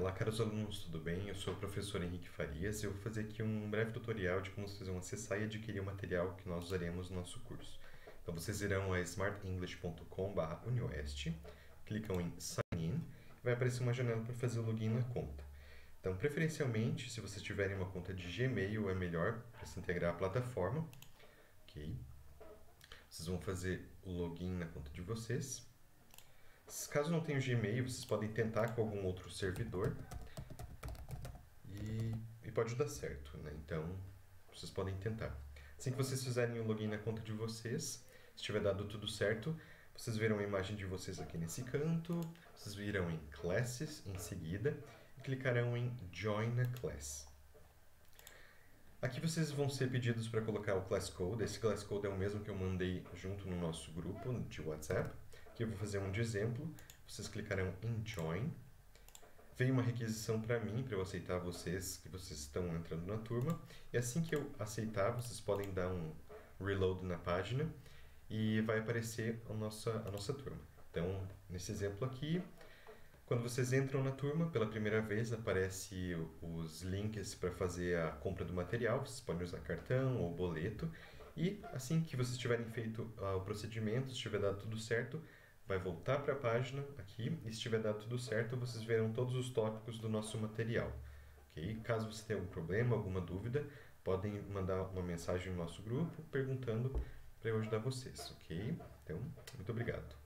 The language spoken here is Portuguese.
Olá, caros alunos, tudo bem? Eu sou o professor Henrique Farias e eu vou fazer aqui um breve tutorial de como vocês vão acessar e adquirir o material que nós usaremos no nosso curso. Então, vocês irão a smartenglish.com/unioest, clicam em Sign In e vai aparecer uma janela para fazer o login na conta. Então, preferencialmente, se vocês tiverem uma conta de Gmail, é melhor para se integrar à plataforma. Ok. Vocês vão fazer o login na conta de vocês. Caso não tenham Gmail, vocês podem tentar com algum outro servidor e pode dar certo, né? Então, vocês podem tentar. Assim que vocês fizerem o login na conta de vocês, se tiver dado tudo certo, vocês verão a imagem de vocês aqui nesse canto, vocês virão em Classes em seguida e clicarão em Join a Class. Aqui vocês vão ser pedidos para colocar o Class Code. Esse Class Code é o mesmo que eu mandei junto no nosso grupo de WhatsApp. Aqui eu vou fazer um de exemplo. Vocês clicarão em Join. Vem uma requisição para mim, para eu aceitar vocês, que vocês estão entrando na turma. E assim que eu aceitar, vocês podem dar um reload na página e vai aparecer a nossa turma. Então, nesse exemplo aqui, quando vocês entram na turma pela primeira vez, aparece os links para fazer a compra do material. Vocês podem usar cartão ou boleto. E assim que vocês tiverem feito o procedimento, se tiver dado tudo certo, vai voltar para a página aqui. E se tiver dado tudo certo, vocês verão todos os tópicos do nosso material. Okay? Caso você tenha algum problema, alguma dúvida, podem mandar uma mensagem no nosso grupo perguntando para eu ajudar vocês. Ok? Então, muito obrigado.